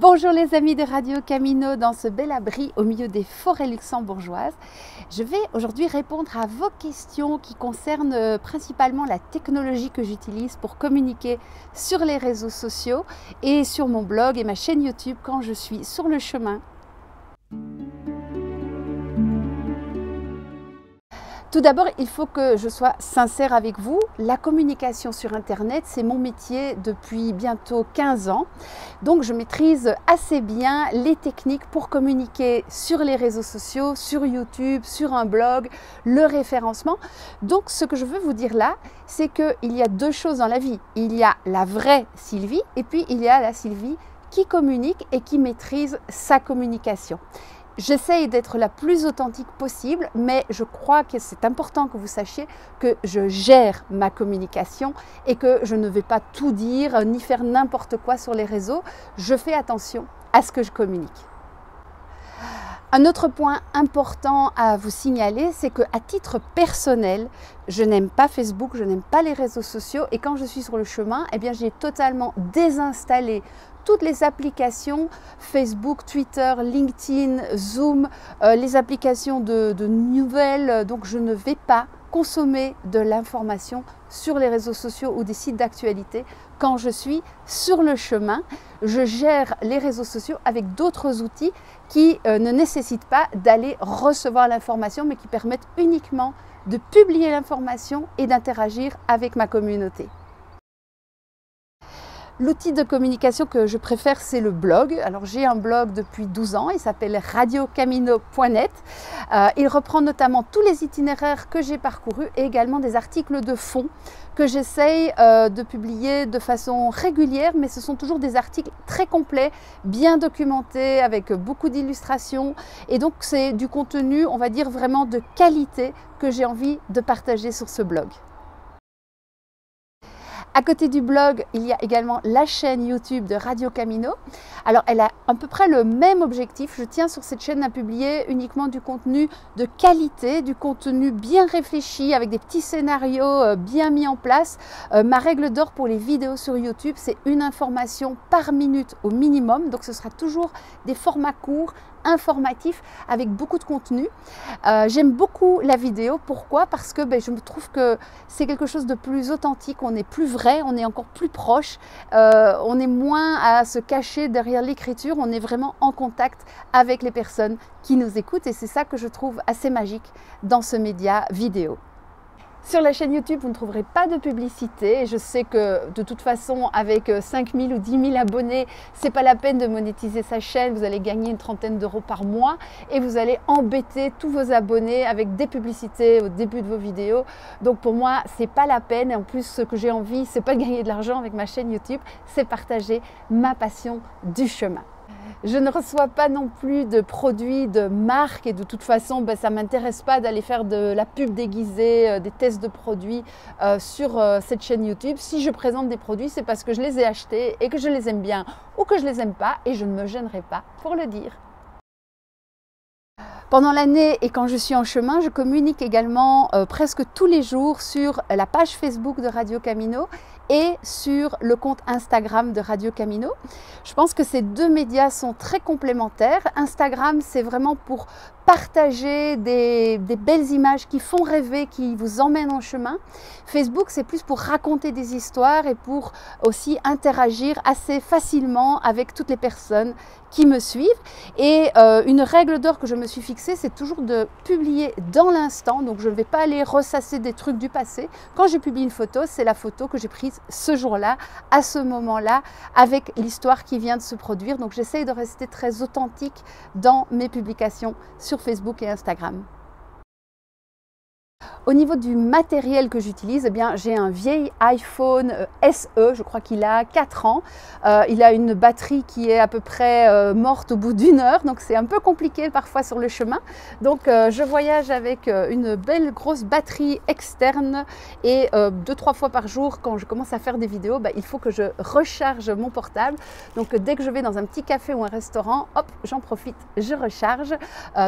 Bonjour les amis de Radio Camino dans ce bel abri au milieu des forêts luxembourgeoises. Je vais aujourd'hui répondre à vos questions qui concernent principalement la technologie que j'utilise pour communiquer sur les réseaux sociaux et sur mon blog et ma chaîne YouTube quand je suis sur le chemin. Tout d'abord, il faut que je sois sincère avec vous. La communication sur Internet, c'est mon métier depuis bientôt 15 ans. Donc, je maîtrise assez bien les techniques pour communiquer sur les réseaux sociaux, sur YouTube, sur un blog, le référencement. Donc, ce que je veux vous dire là, c'est qu'il y a deux choses dans la vie. Il y a la vraie Sylvie et puis il y a la Sylvie qui communique et qui maîtrise sa communication. J'essaye d'être la plus authentique possible, mais je crois que c'est important que vous sachiez que je gère ma communication et que je ne vais pas tout dire ni faire n'importe quoi sur les réseaux. Je fais attention à ce que je communique. Un autre point important à vous signaler, c'est qu'à titre personnel, je n'aime pas Facebook, je n'aime pas les réseaux sociaux et quand je suis sur le chemin, eh bien, j'ai totalement désinstallé toutes les applications Facebook, Twitter, LinkedIn, Zoom, les applications de nouvelles. Donc je ne vais pas consommer de l'information sur les réseaux sociaux ou des sites d'actualité quand je suis sur le chemin. Je gère les réseaux sociaux avec d'autres outils qui ne nécessitent pas d'aller recevoir l'information, mais qui permettent uniquement de publier l'information et d'interagir avec ma communauté. L'outil de communication que je préfère, c'est le blog. Alors j'ai un blog depuis 12 ans, il s'appelle radiocamino.net. Il reprend notamment tous les itinéraires que j'ai parcourus et également des articles de fond que j'essaye de publier de façon régulière, mais ce sont toujours des articles très complets, bien documentés, avec beaucoup d'illustrations. Et donc c'est du contenu, on va dire, vraiment de qualité que j'ai envie de partager sur ce blog. À côté du blog, il y a également la chaîne YouTube de Radio Camino. Alors, elle a à peu près le même objectif. Je tiens sur cette chaîne à publier uniquement du contenu de qualité, du contenu bien réfléchi, avec des petits scénarios bien mis en place. Ma règle d'or pour les vidéos sur YouTube, c'est une information par minute au minimum. Donc, ce sera toujours des formats courts, informatif avec beaucoup de contenu. J'aime beaucoup la vidéo. Pourquoi? Parce que je me trouve que c'est quelque chose de plus authentique, on est plus vrai, on est encore plus proche, on est moins à se cacher derrière l'écriture, on est vraiment en contact avec les personnes qui nous écoutent et c'est ça que je trouve assez magique dans ce média vidéo. Sur la chaîne YouTube, vous ne trouverez pas de publicité. Je sais que de toute façon, avec 5 000 ou 10 000 abonnés, c'est pas la peine de monétiser sa chaîne. Vous allez gagner une trentaine d'euros par mois et vous allez embêter tous vos abonnés avec des publicités au début de vos vidéos. Donc pour moi, c'est pas la peine. Et en plus, ce que j'ai envie, c'est pas de gagner de l'argent avec ma chaîne YouTube, c'est partager ma passion du chemin. Je ne reçois pas non plus de produits de marque et de toute façon, ça ne m'intéresse pas d'aller faire de la pub déguisée, des tests de produits sur cette chaîne YouTube. Si je présente des produits, c'est parce que je les ai achetés et que je les aime bien ou que je ne les aime pas et je ne me gênerai pas pour le dire. Pendant l'année et quand je suis en chemin, je communique également presque tous les jours sur la page Facebook de Radio Camino et sur le compte Instagram de Radio Camino. Je pense que ces deux médias sont très complémentaires. Instagram, c'est vraiment pour partager des belles images qui font rêver, qui vous emmènent en chemin. Facebook, c'est plus pour raconter des histoires et pour aussi interagir assez facilement avec toutes les personnes qui me suivent. Et une règle d'or que je me suis fixée, c'est toujours de publier dans l'instant. Donc je ne vais pas aller ressasser des trucs du passé. Quand je publie une photo, c'est la photo que j'ai prise ce jour-là, à ce moment-là, avec l'histoire qui vient de se produire. Donc j'essaye de rester très authentique dans mes publications sur Facebook et Instagram. Au niveau du matériel que j'utilise, j'ai un vieil iPhone SE, je crois qu'il a 4 ans. Il a une batterie qui est à peu près morte au bout d'1 heure, donc c'est un peu compliqué parfois sur le chemin. Donc je voyage avec une belle grosse batterie externe et 2-3 fois par jour, quand je commence à faire des vidéos, il faut que je recharge mon portable. Donc dès que je vais dans un petit café ou un restaurant, hop, j'en profite, je recharge.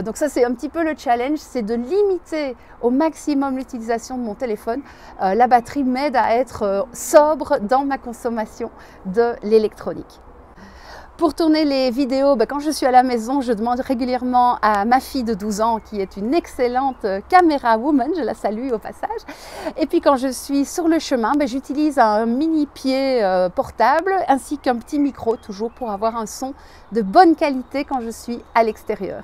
Donc ça c'est un petit peu le challenge, c'est de limiter au maximum l'utilisation de mon téléphone. La batterie m'aide à être sobre dans ma consommation de l'électronique. Pour tourner les vidéos, quand je suis à la maison, je demande régulièrement à ma fille de 12 ans, qui est une excellente caméra woman, je la salue au passage. Et puis quand je suis sur le chemin, j'utilise un mini pied portable ainsi qu'un petit micro, toujours pour avoir un son de bonne qualité quand je suis à l'extérieur.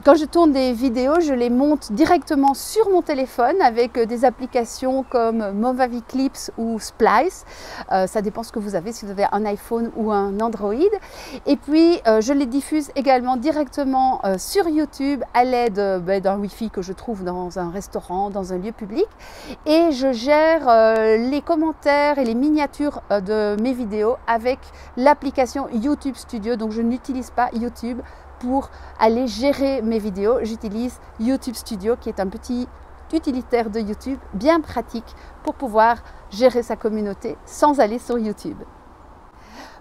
Quand je tourne des vidéos, je les monte directement sur mon téléphone avec des applications comme Movavi Clips ou Splice. Ça dépend ce que vous avez, si vous avez un iPhone ou un Android. Et puis, je les diffuse également directement sur YouTube à l'aide d'un Wi-Fi que je trouve dans un restaurant, dans un lieu public. Et je gère les commentaires et les miniatures de mes vidéos avec l'application YouTube Studio. Donc, je n'utilise pas YouTube pour aller gérer mes vidéos. J'utilise YouTube Studio qui est un petit utilitaire de YouTube bien pratique pour pouvoir gérer sa communauté sans aller sur YouTube.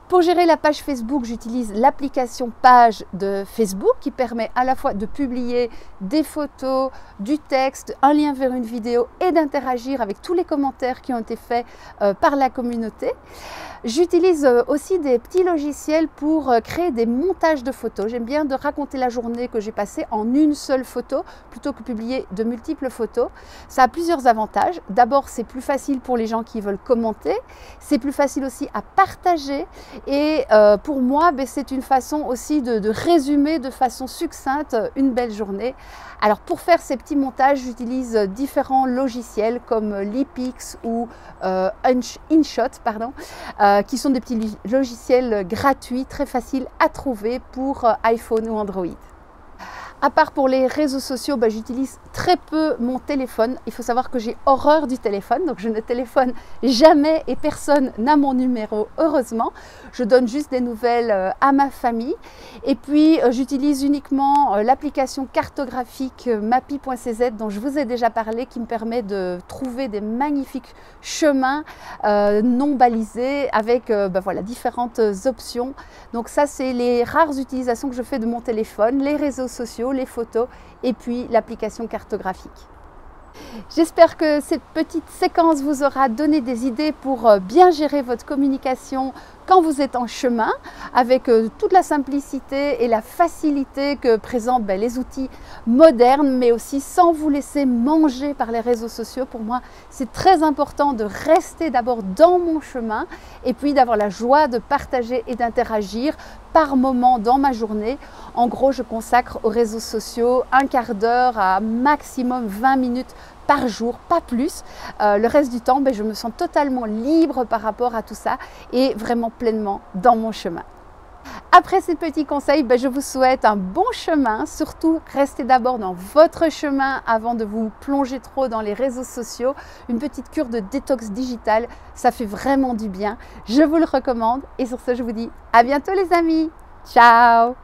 Pour gérer la page Facebook, j'utilise l'application Page de Facebook qui permet à la fois de publier des photos, du texte, un lien vers une vidéo et d'interagir avec tous les commentaires qui ont été faits par la communauté. J'utilise aussi des petits logiciels pour créer des montages de photos. J'aime bien de raconter la journée que j'ai passée en une seule photo plutôt que publier de multiples photos. Ça a plusieurs avantages. D'abord, c'est plus facile pour les gens qui veulent commenter. C'est plus facile aussi à partager. Et pour moi, c'est une façon aussi de résumer de façon succincte une belle journée. Alors pour faire ces petits montages, j'utilise différents logiciels comme Lipix ou InShot, qui sont des petits logiciels gratuits, très faciles à trouver pour iPhone ou Android. À part pour les réseaux sociaux, j'utilise très peu mon téléphone. Il faut savoir que j'ai horreur du téléphone, donc je ne téléphone jamais et personne n'a mon numéro, heureusement. Je donne juste des nouvelles à ma famille. Et puis, j'utilise uniquement l'application cartographique mappy.cz dont je vous ai déjà parlé, qui me permet de trouver des magnifiques chemins non balisés avec différentes options. Donc ça, c'est les rares utilisations que je fais de mon téléphone, les réseaux sociaux, les photos et puis l'application cartographique. J'espère que cette petite séquence vous aura donné des idées pour bien gérer votre communication quand vous êtes en chemin, avec toute la simplicité et la facilité que présentent les outils modernes, mais aussi sans vous laisser manger par les réseaux sociaux. Pour moi, c'est très important de rester d'abord dans mon chemin et puis d'avoir la joie de partager et d'interagir par moment dans ma journée. En gros, je consacre aux réseaux sociaux un quart d'heure à maximum 20 minutes par jour, pas plus. Le reste du temps, je me sens totalement libre par rapport à tout ça et vraiment pleinement dans mon chemin. Après ces petits conseils, je vous souhaite un bon chemin. Surtout, restez d'abord dans votre chemin avant de vous plonger trop dans les réseaux sociaux. Une petite cure de détox digital, ça fait vraiment du bien. Je vous le recommande. Et sur ce, je vous dis à bientôt les amis. Ciao!